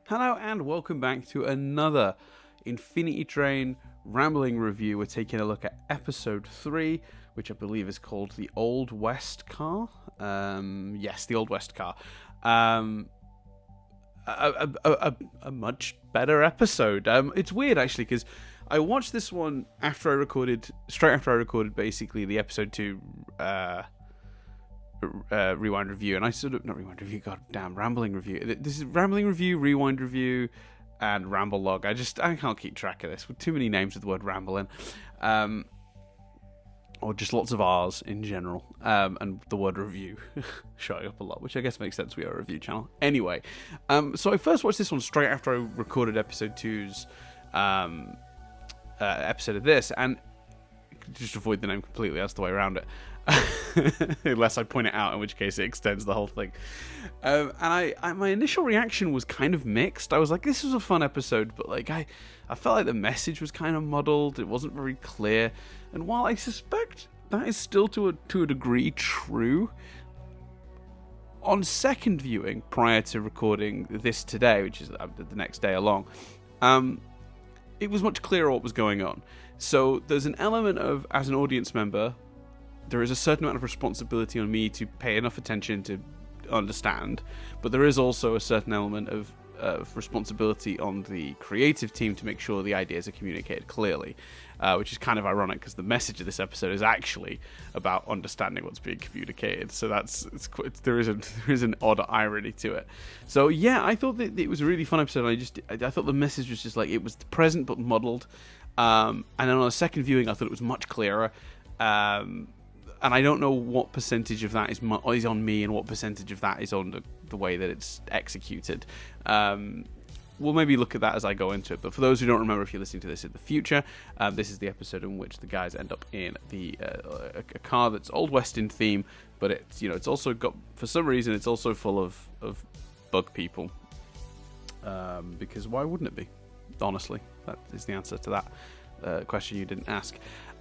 Hello and welcome back to another Infinity Train rambling review. We're taking a look at episode 3, which I believe is called The Old West Car. Yes, The Old West Car. A much better episode. It's weird actually because I watched this one straight after I recorded basically the episode 2 rewind review, and I sort of not rewind review, goddamn rambling review. This is rambling review, rewind review, and ramble log. I can't keep track of this with too many names with the word ramble in, or just lots of R's in general, and the word review showing up a lot, which I guess makes sense. We are a review channel anyway. So I first watched this one straight after I recorded episode 2's episode of this, and just avoid the name completely. That's the way around it. Unless I point it out, in which case it extends the whole thing. And my initial reaction was kind of mixed. I was like, this was a fun episode, but like I felt like the message was kind of muddled. It wasn't very clear. And while I suspect that is still to a degree true, on second viewing prior to recording this today, which is the next day along, it was much clearer what was going on. So there's an element of, as an audience member, there is a certain amount of responsibility on me to pay enough attention to understand, but there is also a certain element of responsibility on the creative team to make sure the ideas are communicated clearly, which is kind of ironic because the message of this episode is actually about understanding what's being communicated. So there is an odd irony to it. So yeah, I thought that it was a really fun episode. I thought the message was just like, it was present but muddled, and then on a second viewing I thought it was much clearer. And I don't know what percentage of that is on me and what percentage of that is on the way that it's executed. We'll maybe look at that as I go into it. But for those who don't remember, if you're listening to this in the future, this is the episode in which the guys end up in a car that's Old West in theme, but it's also got, for some reason, it's also full of bug people. Because why wouldn't it be? Honestly, that is the answer to that question you didn't ask.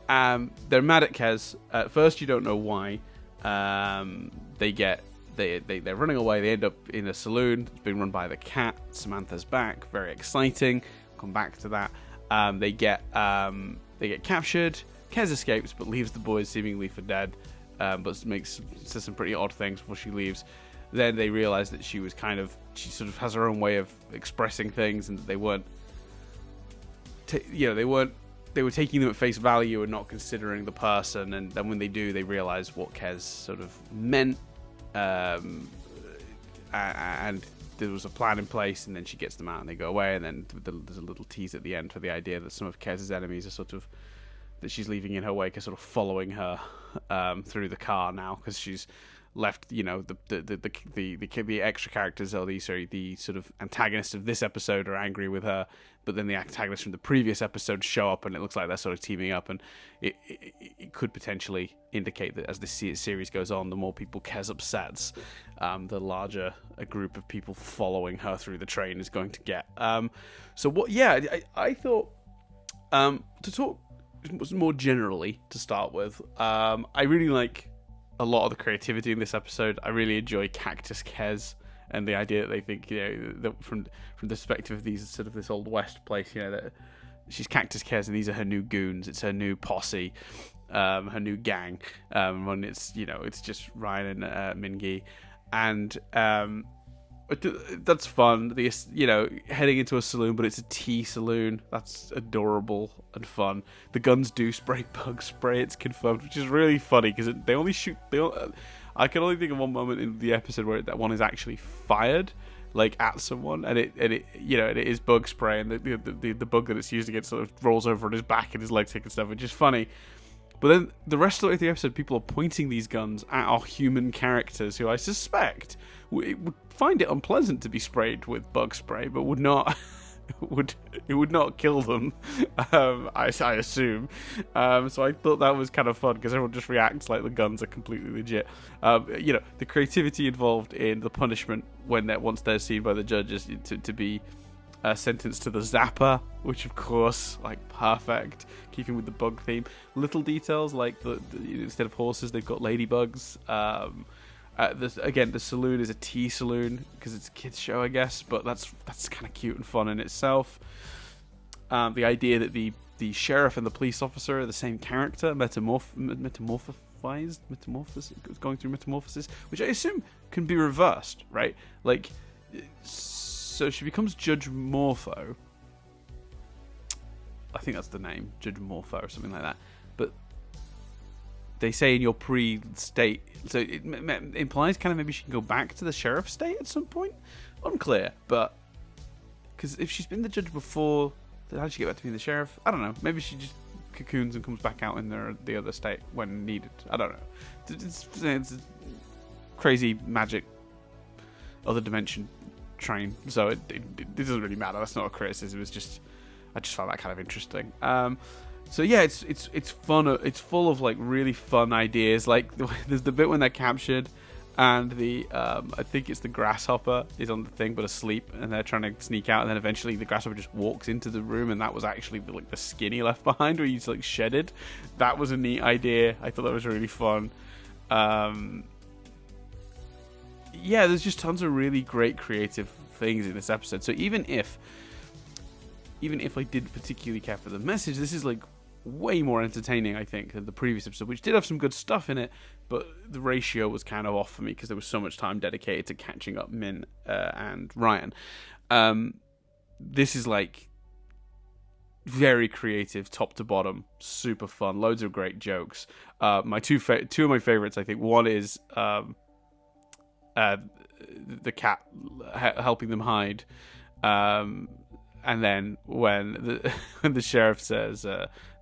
They're mad at Kez. At first, you don't know why. They're running away. They end up in a saloon. It's being run by the cat. Samantha's back. Very exciting. Come back to that. They get captured. Kez escapes, but leaves the boys seemingly for dead. But says some pretty odd things before she leaves. Then they realize that she sort of has her own way of expressing things, and that they weren't. They were taking them at face value and not considering the person, and then when they do, they realize what Kez sort of meant, and there was a plan in place, and then she gets them out and they go away, and then there's a little tease at the end for the idea that some of Kez's enemies are that she's leaving in her wake are sort of following her through the car now, because she's left, the extra characters, or the sort of antagonists of this episode are angry with her, but then the antagonists from the previous episode show up, and it looks like they're sort of teaming up, and it could potentially indicate that as this series goes on, the more people Kez upsets, the larger a group of people following her through the train is going to get. I thought, to talk more generally to start with, I really like a lot of the creativity in this episode. I really enjoy Cactus Kez and the idea that they think, that from the perspective of this Old West place, that she's Cactus Kez and these are her new goons. It's her new posse, her new gang. When it's just Ryan and Mingy, and that's fun. Heading into a saloon, but it's a tea saloon. That's adorable and fun. The guns do spray bug spray. It's confirmed, which is really funny because they only shoot. I can only think of one moment in the episode where that one is actually fired, like at someone, and it is bug spray, and the bug that it's used against sort of rolls over on his back and his legs and stuff, which is funny. But then the rest of the episode, people are pointing these guns at our human characters, who I suspect would find it unpleasant to be sprayed with bug spray, but would not kill them. I assume. So I thought that was kind of fun because everyone just reacts like the guns are completely legit. The creativity involved in the punishment once they're seen by the judges to be sentenced to the Zapper, which of course, perfect, keeping with the bug theme. Little details like the instead of horses, they've got ladybugs. The saloon is a tea saloon because it's a kids show, I guess, but that's kind of cute and fun in itself. The idea that the sheriff and the police officer are the same character, going through metamorphosis, which I assume can be reversed, right? Like, so she becomes Judge Morpho. I think that's the name, Judge Morpho or something like that. But they say in your pre-state, so it implies kind of maybe she can go back to the sheriff state at some point. Unclear, but because if she's been the judge before, then how did she get back to being the sheriff? I don't know. Maybe she just cocoons and comes back out in the other state when needed. I don't know. It's crazy magic, other dimension train. So it doesn't really matter. That's not a criticism. It's just I just found that kind of interesting. So yeah, it's fun. It's full of like really fun ideas. Like there's the bit when they're captured, and the I think it's the grasshopper is on the thing but asleep, and they're trying to sneak out, and then eventually the grasshopper just walks into the room, and that was actually the skin he left behind, where he's like shedded. That was a neat idea. I thought that was really fun. Yeah, there's just tons of really great creative things in this episode. So even if I didn't particularly care for the message, this is like way more entertaining, I think, than the previous episode, which did have some good stuff in it, but the ratio was kind of off for me because there was so much time dedicated to catching up Min and Ryan. This is like very creative, top to bottom, super fun, loads of great jokes. My two of my favorites, I think, one is the cat helping them hide, and then when the sheriff says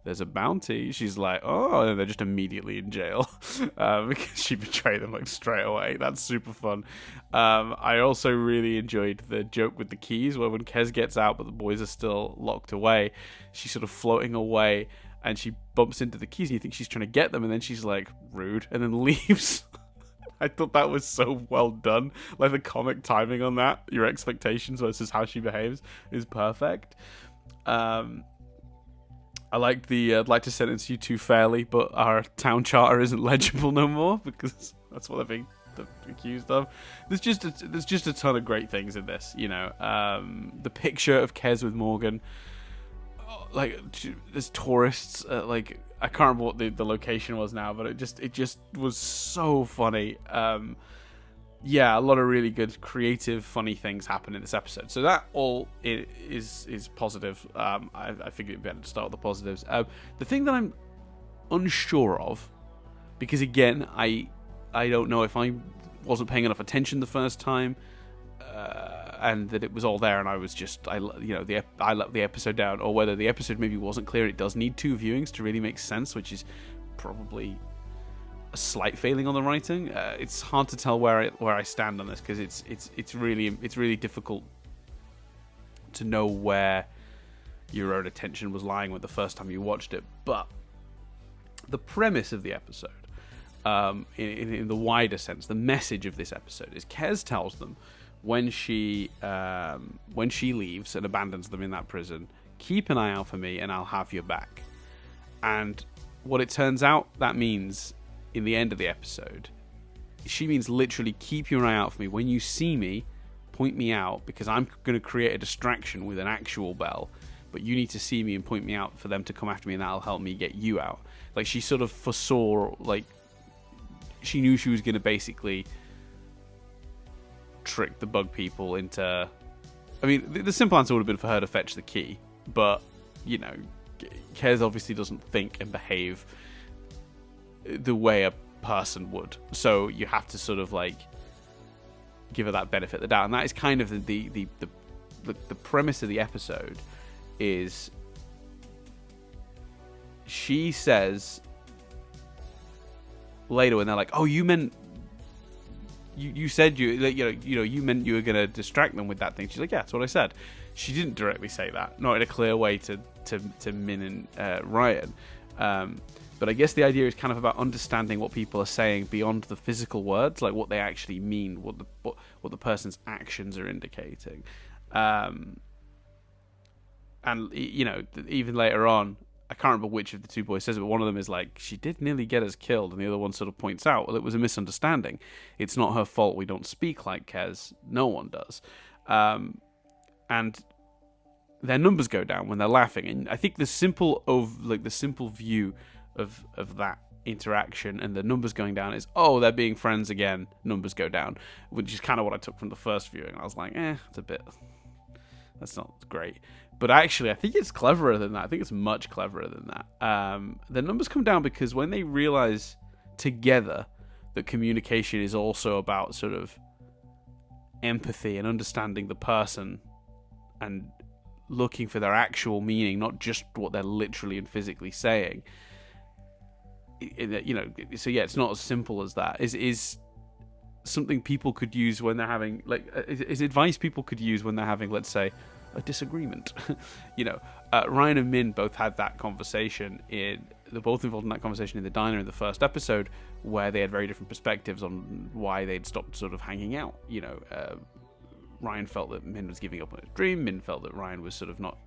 there's a bounty, she's like, oh, and they're just immediately in jail because she betrayed them like straight away. That's super fun. I also really enjoyed the joke with the keys, where when Kez gets out but the boys are still locked away, she's sort of floating away and she bumps into the keys and you think she's trying to get them, and then she's like, rude, and then leaves. I thought that was so well done. Like the comic timing on that, your expectations versus how she behaves, is perfect. I like the I'd like to sentence you two fairly, but our town charter isn't legible no more, because that's what they're being accused of. There's just a ton of great things in this, you know. The picture of Kez with Morgan, like there's tourists, like I can't remember what the location was now, but it just was so funny. Yeah, a lot of really good, creative, funny things happen in this episode. So that all is positive. I figured it'd be better to start with the positives. The thing that I'm unsure of, because again, I don't know if I wasn't paying enough attention the first time, and that it was all there, and I was just I let the episode down, or whether the episode maybe wasn't clear. It does need 2 viewings to really make sense, which is probably a slight failing on the writing. It's hard to tell where I stand on this, because it's really difficult to know where your own attention was lying with the first time you watched it. But the premise of the episode, in the wider sense, the message of this episode is Kez tells them when she leaves and abandons them in that prison, keep an eye out for me and I'll have your back. And what it turns out that means in the end of the episode, she means literally keep your eye out for me. When you see me, point me out, because I'm going to create a distraction with an actual bell, but you need to see me and point me out for them to come after me, and that'll help me get you out. Like, she sort of foresaw, like, she knew she was going to basically trick the bug people into... I mean, the simple answer would have been for her to fetch the key, but, you know, Kez obviously doesn't think and behave the way a person would, so you have to sort of like give her that benefit of the doubt, and that is kind of the premise of the episode. Is she says later when they're like, oh, you meant you said you meant you were gonna distract them with that thing. She's like, yeah, that's what I said. She didn't directly say that, not in a clear way to Min and Ryan. But I guess the idea is kind of about understanding what people are saying beyond the physical words, like what they actually mean, what the person's actions are indicating. And, you know, even later on, I can't remember which of the two boys says it, but one of them is like, she did nearly get us killed, and the other one sort of points out, well, it was a misunderstanding. It's not her fault we don't speak like Kez. No one does. And their numbers go down when they're laughing, and I think the simple view of that interaction and the numbers going down is, oh, they're being friends again, numbers go down, which is kind of what I took from the first viewing. I was like, that's not great. But actually, I think it's cleverer than that. I think it's much cleverer than that. The numbers come down because when they realize together that communication is also about sort of empathy and understanding the person and looking for their actual meaning, not just what they're literally and physically saying. So yeah, it's not as simple as that. Is something people could use when they're having, is advice people could use when they're having, let's say, a disagreement. Ryan and Min both had that conversation they're both involved in that conversation in the diner in the first episode, where they had very different perspectives on why they'd stopped sort of hanging out. Ryan felt that Min was giving up on his dream. Min felt that Ryan was sort of not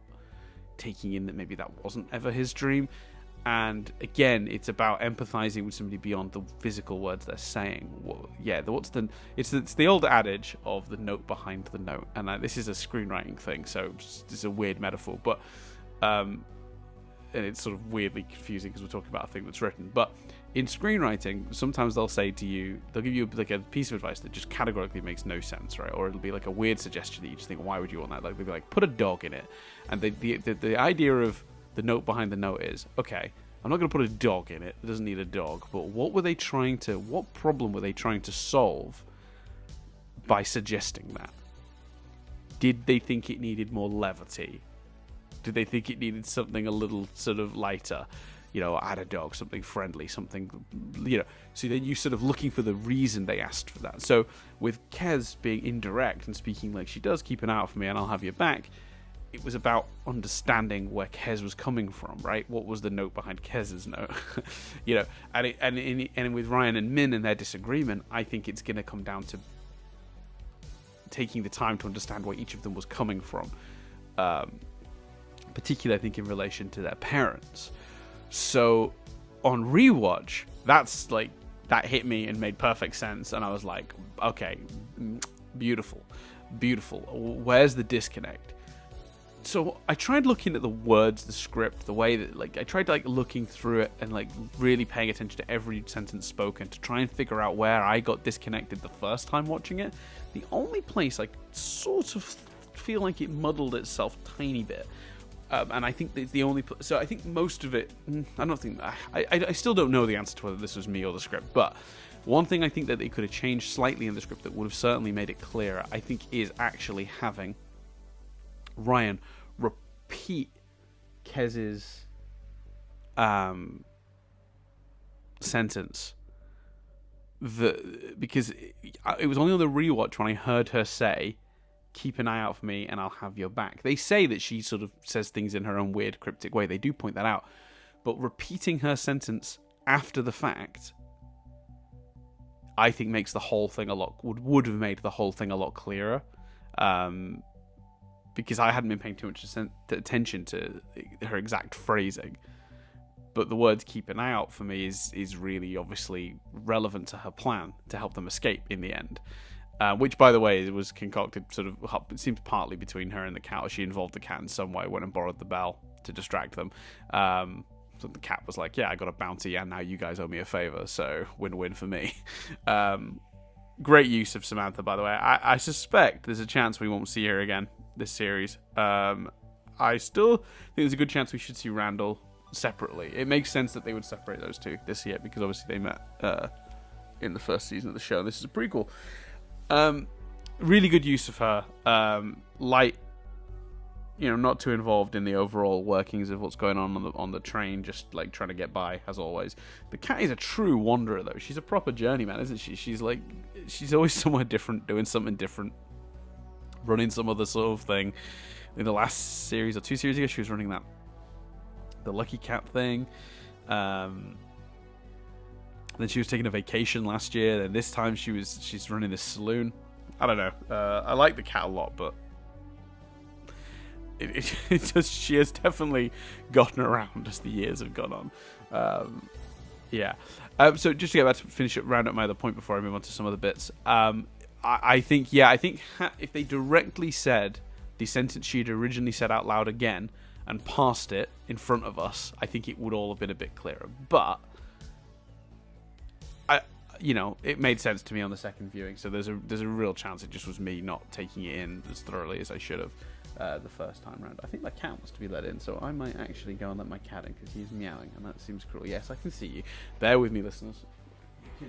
taking in that maybe that wasn't ever his dream. And again, it's about empathizing with somebody beyond the physical words they're saying. It's the old adage of the note behind the note, and this is a screenwriting thing, so it's a weird metaphor, but and it's sort of weirdly confusing because we're talking about a thing that's written. But in screenwriting, sometimes they'll give you like a piece of advice that just categorically makes no sense, right? Or it'll be like a weird suggestion that you just think, why would you want that? Like they'll be like, put a dog in it, and the idea of the note behind the note is, okay, I'm not going to put a dog in it. It doesn't need a dog. But what problem were they trying to solve by suggesting that? Did they think it needed more levity? Did they think it needed something a little sort of lighter? Add a dog, something friendly, something, So then you sort of looking for the reason they asked for that. So with Kez being indirect and speaking like she does, keep an eye out for me and I'll have your back, it was about understanding where Kez was coming from, right? What was the note behind Kez's note? And with Ryan and Min and their disagreement, I think it's going to come down to taking the time to understand where each of them was coming from, particularly I think in relation to their parents. So on rewatch, that hit me and made perfect sense, and I was like, okay, beautiful. Where's the disconnect? So I tried looking at the words, the script, the way that, I tried looking through it and really paying attention to every sentence spoken to try and figure out where I got disconnected the first time watching it. The only place I sort of feel like it muddled itself a tiny bit, and I think the only so I think most of it, I still don't know the answer to whether this was me or the script, but one thing I think that they could have changed slightly in the script that would have certainly made it clearer, I think, is actually having Ryan repeat Kez's sentence, because it was only on the rewatch when I heard her say, keep an eye out for me and I'll have your back. They say that she sort of says things in her own weird cryptic way, they do point that out, but repeating her sentence after the fact, I think makes the whole thing would have made the whole thing a lot clearer. Because I hadn't been paying too much attention to her exact phrasing. But the words keep an eye out for me is really obviously relevant to her plan to help them escape in the end. Which, by the way, was concocted sort of, it seems partly between her and the cat, or she involved the cat in some way, went and borrowed the bell to distract them. So the cat was like, yeah, I got a bounty and now you guys owe me a favor, so win-win for me. Great use of Samantha, by the way. I suspect there's a chance we won't see her again this series. I still think there's a good chance we should see Randall separately. It makes sense that they would separate those two this year because obviously they met in the first season of the show. This is a prequel. Really good use of her. Light, not too involved in the overall workings of what's going on the train, just trying to get by as always. The cat is a true wanderer though. She's a proper journeyman, isn't she? She's always somewhere different, doing something different, running some other sort of thing. In the last series or 2 series ago, she was running the Lucky Cat thing. Then she was taking a vacation last year. Then this time she's running this saloon. I don't know. I like the cat a lot, but she has definitely gotten around as the years have gone on. Yeah. So just to get back to finish up, round up my other point before I move on to some other bits. I think if they directly said the sentence she'd originally said out loud again and passed it in front of us, I think it would all have been a bit clearer. But it made sense to me on the second viewing. So there's a real chance it just was me not taking it in as thoroughly as I should have the first time round. I think my cat wants to be let in, so I might actually go and let my cat in because he's meowing, and that seems cruel. Yes, I can see you. Bear with me, listeners. You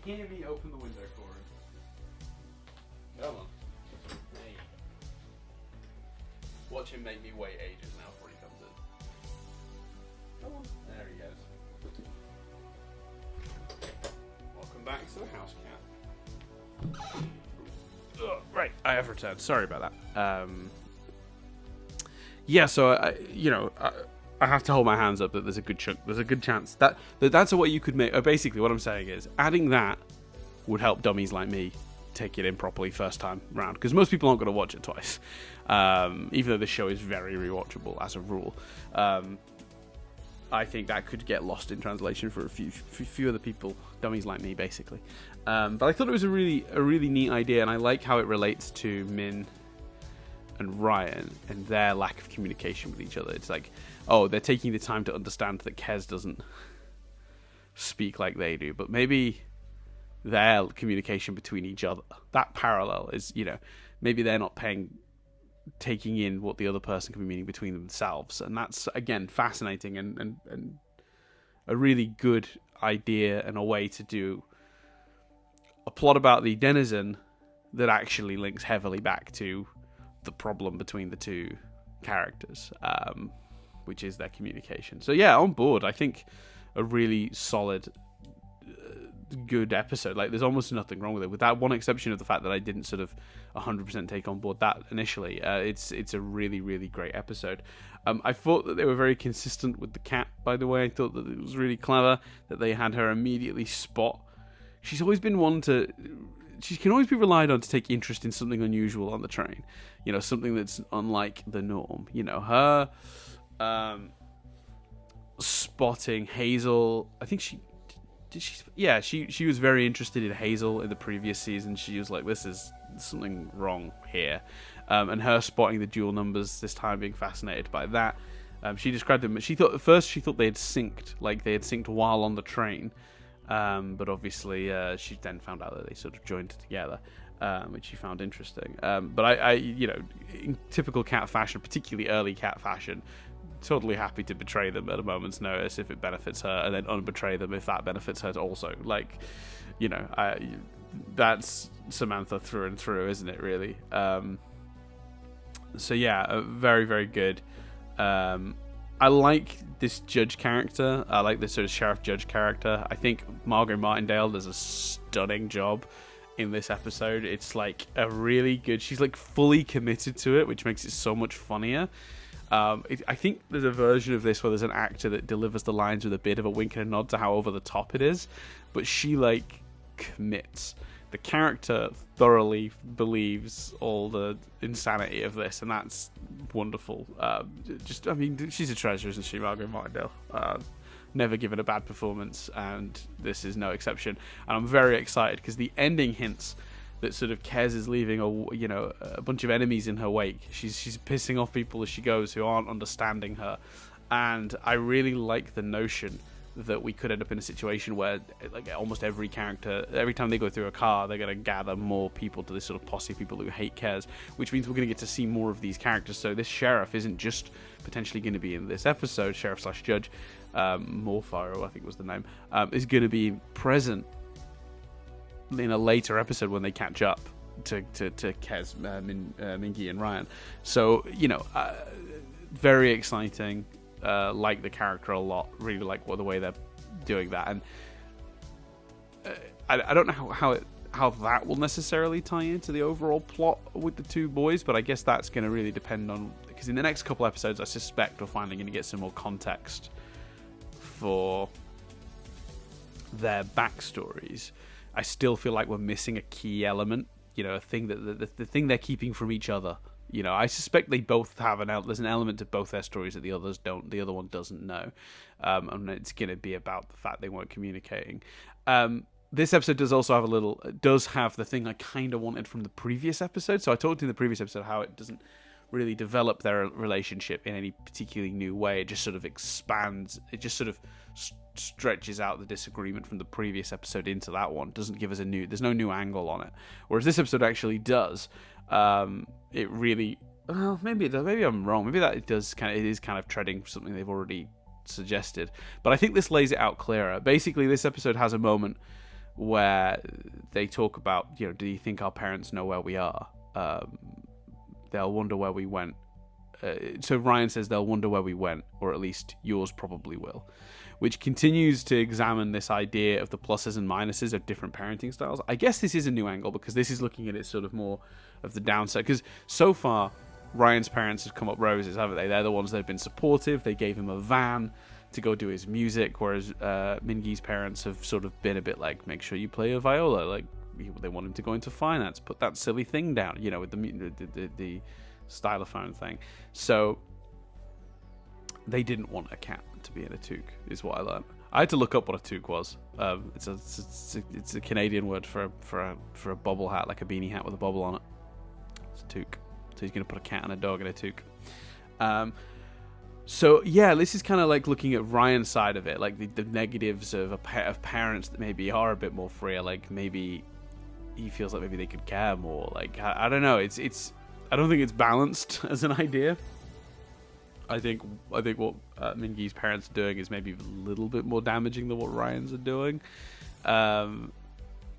can hear me open the window for him. Come on. Hey. Watch him make me wait ages now before he comes in. Come on. There he goes. Welcome back to the house cat. Right, I have returned. Sorry about that. Yeah, so I have to hold my hands up that there's a good chance that's a way you could make. Basically, what I'm saying is adding that would help dummies like me take it in properly first time round, because most people aren't going to watch it twice, even though the show is very rewatchable as a rule. I think that could get lost in translation for a few other people, dummies like me, basically. But I thought it was a really neat idea, and I like how it relates to Min and Ryan and their lack of communication with each other. It's like, oh, they're taking the time to understand that Kez doesn't speak like they do, but maybe their communication between each other, that parallel is, maybe they're not taking in what the other person can be meaning between themselves. And that's, again, fascinating and a really good idea and a way to do a plot about the denizen that actually links heavily back to the problem between the two characters, which is their communication. So yeah, on board. I think a really solid, good episode. Like, there's almost nothing wrong with it, with that one exception of the fact that I didn't sort of 100% take on board that initially. It's a really, really great episode. I thought that they were very consistent with the cat, by the way. I thought that it was really clever that they had her immediately spot. She's always been one to... She can always be relied on to take interest in something unusual on the train. Something that's unlike the norm. Her spotting Hazel. I think she was very interested in Hazel in the previous season. She was like, this is something wrong here. And her spotting the dual numbers this time, being fascinated by that. She described them. She thought they had synced, like they had synced while on the train. But obviously, she then found out that they sort of joined together, which she found interesting. But I, in typical cat fashion, particularly early cat fashion, totally happy to betray them at a moment's notice if it benefits her, and then unbetray them if that benefits her also. Like, that's Samantha through and through, isn't it, really? So yeah, very, very good. I like this judge character. I like this sort of sheriff judge character. I think Margot Martindale does a stunning job in this episode. It's like a really good... She's like fully committed to it, which makes it so much funnier. I think there's a version of this where there's an actor that delivers the lines with a bit of a wink and a nod to how over the top it is, but she like commits. The character thoroughly believes all the insanity of this, and that's wonderful. She's a treasure, isn't she, Margot Martindale? Never given a bad performance, and this is no exception. And I'm very excited because the ending hints that sort of Kez is leaving a bunch of enemies in her wake. She's pissing off people as she goes who aren't understanding her, and I really like the notion that we could end up in a situation where, like, almost every character, every time they go through a car, they're going to gather more people to this sort of posse of people who hate Kez, which means we're going to get to see more of these characters. So this sheriff isn't just potentially going to be in this episode, sheriff/judge, Morfire, I think was the name, is going to be present in a later episode when they catch up to Kez, Mingy and Ryan. So, very exciting. Like the character a lot. Really like the way they're doing that, and I don't know how that will necessarily tie into the overall plot with the two boys, but I guess that's going to really depend on, because in the next couple episodes, I suspect we're finally going to get some more context for their backstories. I still feel like we're missing a key element, a thing that the thing they're keeping from each other, You know, I suspect they both have there's an element to both their stories that the others don't. The other one doesn't know, and it's going to be about the fact they weren't communicating. This episode does have the thing I kind of wanted from the previous episode. So I talked in the previous episode how it doesn't really develop their relationship in any particularly new way. It just sort of expands. It just sort of stretches out the disagreement from the previous episode into that one. Doesn't give us there's no new angle on it. Whereas this episode actually does. It really, well, maybe it does. Maybe I'm wrong. Maybe that it is kind of treading something they've already suggested. But I think this lays it out clearer. Basically, this episode has a moment where they talk about, you know, do you think our parents know where we are? They'll wonder where we went. So Ryan says they'll wonder where we went, or at least yours probably will, which continues to examine this idea of the pluses and minuses of different parenting styles. I guess this is a new angle because this is looking at it sort of more of the downside, because so far Ryan's parents have come up roses, haven't they? They're the ones that have been supportive. They gave him a van to go do his music, whereas Mingy's parents have sort of been a bit like, make sure you play a viola, like they want him to go into finance, put that silly thing down, you know, with the stylophone thing. So they didn't want a cat to be in a toque, is what I learned. I had to look up what a toque was. It's a Canadian word for a bobble hat, like a beanie hat with a bobble on it. It's a toque. So he's going to put a cat and a dog in a toque. So yeah, this is kind of like looking at Ryan's side of it, like the negatives of parents that maybe are a bit more freer. Like maybe he feels like maybe they could care more. Like I don't know. It's I don't think it's balanced as an idea. I think what Mingy's parents are doing is maybe a little bit more damaging than what Ryan's are doing. I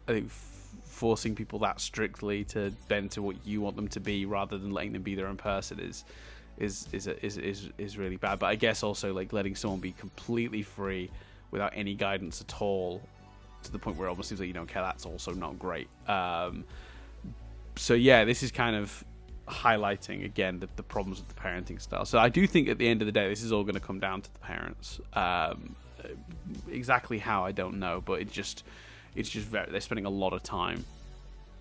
think forcing people that strictly to bend to what you want them to be rather than letting them be their own person is really bad. But I guess also like letting someone be completely free without any guidance at all, to the point where it almost seems like you don't care, that's also not great. So yeah, this is kind of highlighting again the problems with the parenting style. So I do think at the end of the day this is all going to come down to the parents. Exactly how, I don't know, but it's just they're spending a lot of time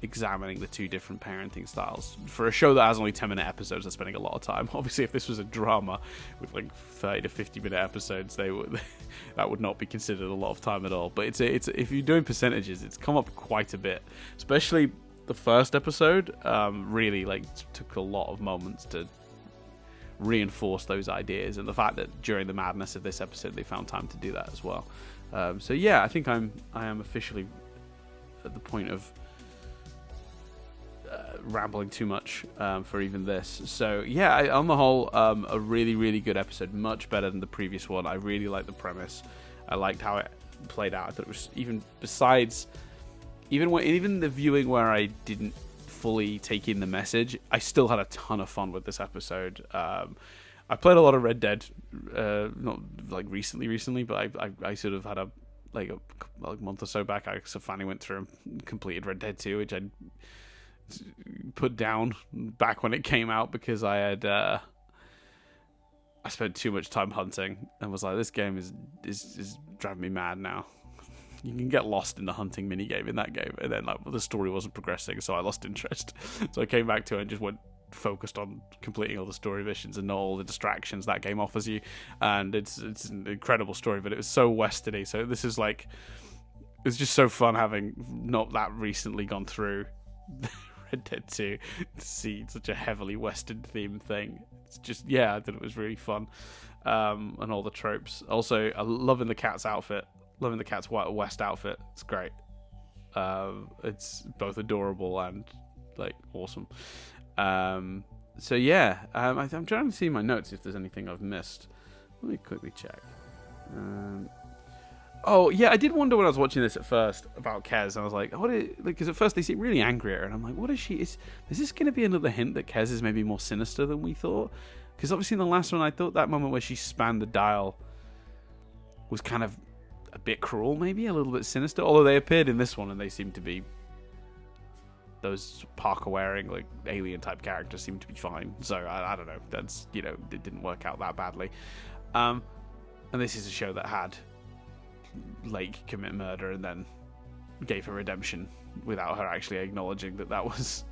examining the two different parenting styles. For a show that has only 10-minute episodes, they're spending a lot of time. Obviously, if this was a drama with like 30 to 50-minute episodes, that would not be considered a lot of time at all. But it's if you're doing percentages, it's come up quite a bit, especially the first episode. Really like took a lot of moments to reinforce those ideas, and the fact that during the madness of this episode they found time to do that as well. So yeah, I think I am officially at the point of rambling too much for even this. So yeah, on the whole, a really, really good episode, much better than the previous one. I really liked the premise. I liked how it played out. I thought it was, even the viewing where I didn't fully take in the message, I still had a ton of fun with this episode. I played a lot of Red Dead, not like recently, but I sort of had a month or so back, I finally went through and completed Red Dead 2, which I put down back when it came out because I had I spent too much time hunting and was like, this game is driving me mad now. You can get lost in the hunting minigame in that game, and then like the story wasn't progressing, so I lost interest. So I came back to it and just went focused on completing all the story missions and not all the distractions that game offers you. And it's an incredible story, but it was so westerny. So this is like, it's just so fun having not that recently gone through Red Dead 2 to see such a heavily western themed thing. It's just, yeah, I thought it was really fun. And all the tropes. Also, loving the cat's outfit. Loving the cat's Wild West outfit. It's great. It's both adorable and like awesome. So yeah, I'm trying to see my notes if there's anything I've missed. Let me quickly check. Oh yeah, I did wonder when I was watching this at first about Kez. I was like, because at first they seem really angry at her, and I'm like, what is she? Is this going to be another hint that Kez is maybe more sinister than we thought? Because obviously in the last one, I thought that moment where she spanned the dial was kind of a bit cruel, maybe a little bit sinister. Although they appeared in this one and they seem to be, those parka wearing like alien type characters seem to be fine. So I don't know. That's, it didn't work out that badly. And this is a show that had Lake commit murder and then gave her redemption without her actually acknowledging that was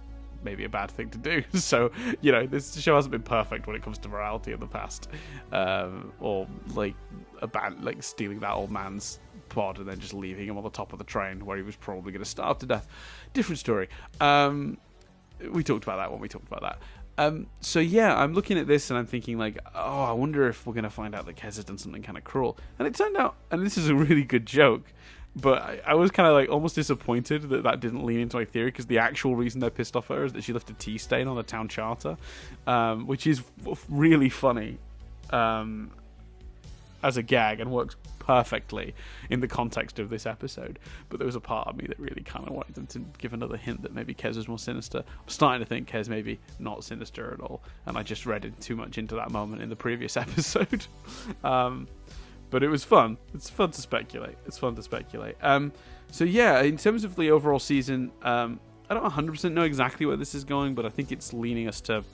maybe a bad thing to do. So, this show hasn't been perfect when it comes to morality in the past. Or, like, stealing that old man's pod and then just leaving him on the top of the train where he was probably going to starve to death. Different story. We talked about that when we talked about that. So yeah, I'm looking at this and I'm thinking like, oh, I wonder if we're going to find out that Kez has done something kind of cruel. And it turned out, and this is a really good joke, but I was kind of like almost disappointed that didn't lean into my theory, because the actual reason they're pissed off at her is that she left a tea stain on the town charter, which is really funny as a gag and works perfectly in the context of this episode. But there was a part of me that really kind of wanted them to give another hint that maybe Kez was more sinister. I'm starting to think Kez maybe not sinister at all, and I just read too much into that moment in the previous episode. But it was fun. It's fun to speculate. So yeah, in terms of the overall season, I don't 100% know exactly where this is going, but I think it's leaning us to,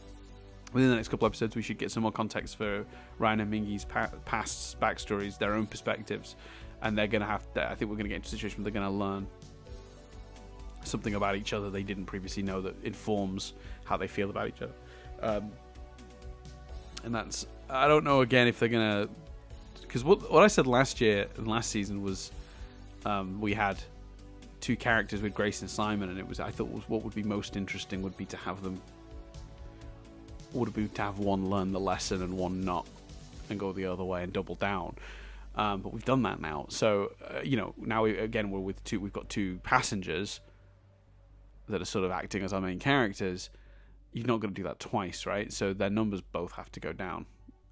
within the next couple episodes, we should get some more context for Ryan and Mingy's past backstories, their own perspectives, and they're going to have to, I think we're going to get into a situation where they're going to learn something about each other they didn't previously know that informs how they feel about each other. And that's, I don't know again if they're going to, because what I said last year and last season was we had two characters with Grace and Simon, and I thought what would be most interesting would be to have them, one learn the lesson and one not, and go the other way and double down. But we've done that now. So, now we've got two passengers that are sort of acting as our main characters. You're not going to do that twice, right? So their numbers both have to go down,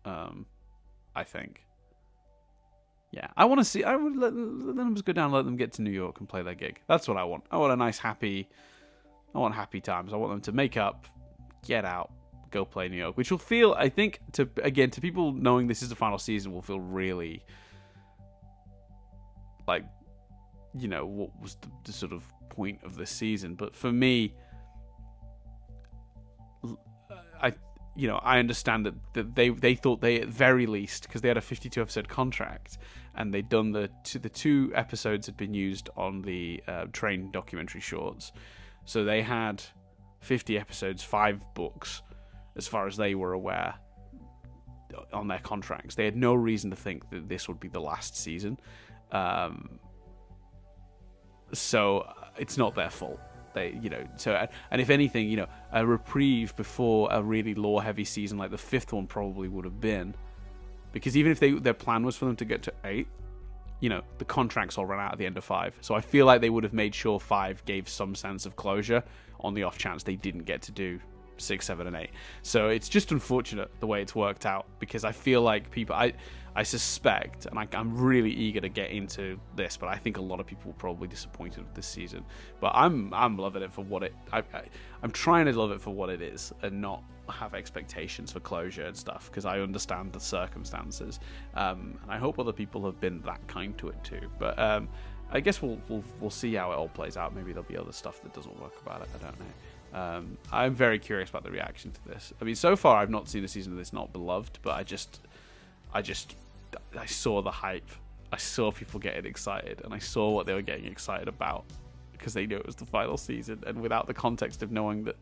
I think. Yeah, I want to see, I would let the numbers go down, let them get to New York and play their gig. That's what I want. I want a nice, happy times. I want them to make up, get out, go play New York, which will feel, I think, to people knowing this is the final season, will feel really like, what was the sort of point of this season. But for me, I understand that they thought they, at very least, because they had a 52 episode contract and they'd done the two episodes had been used on the train documentary shorts, so they had 50 episodes, 5 books, as far as they were aware, on their contracts. They had no reason to think that this would be the last season. So it's not their fault. They, and if anything, a reprieve before a really lore-heavy season like the 5th one probably would have been, because even if their plan was for them to get to 8, the contracts all ran out at the end of 5. So I feel like they would have made sure 5 gave some sense of closure on the off chance they didn't get to do 6, 7, and 8. So it's just unfortunate the way it's worked out, because I feel like people, I suspect, and I'm really eager to get into this, but I think a lot of people were probably disappointed with this season. But I'm loving it for what it. I'm trying to love it for what it is, and not have expectations for closure and stuff, because I understand the circumstances, and I hope other people have been that kind to it too. But I guess we'll see how it all plays out. Maybe there'll be other stuff that doesn't work about it. I don't know. I'm very curious about the reaction to this. I mean, so far I've not seen a season of this not beloved, but I saw the hype. I saw people getting excited, and I saw what they were getting excited about, because they knew it was the final season, and without the context of knowing that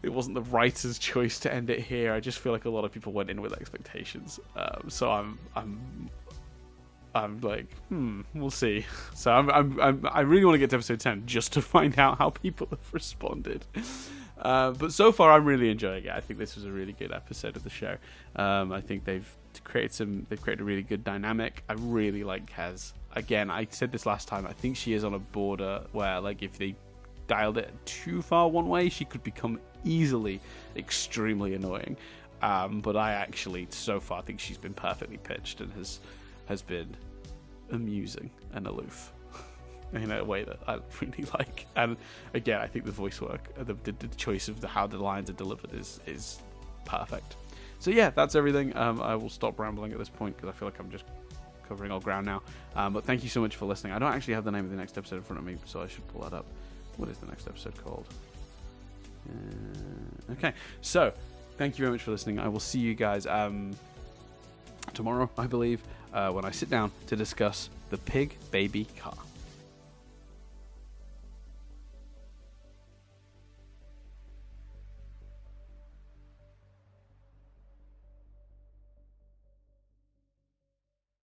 it wasn't the writer's choice to end it here, I just feel like a lot of people went in with expectations. So I'm like, we'll see. So I really want to get to episode 10 just to find out how people have responded. But so far, I'm really enjoying it. I think this was a really good episode of the show. I think they've created a really good dynamic. I really like Kez. Again, I said this last time, I think she is on a border where, like, if they dialed it too far one way, she could become easily extremely annoying. But I actually, so far, think she's been perfectly pitched and has been amusing and aloof in a way that I really like. And again, I think the voice work, the choice of how the lines are delivered is perfect. So yeah, that's everything. I will stop rambling at this point, because I feel like I'm just covering all ground now. But thank you so much for listening. I don't actually have the name of the next episode in front of me, so I should pull that up. What is the next episode called? Okay, so thank you very much for listening. I will see you guys tomorrow, I believe, when I sit down to discuss the Pig Baby Car.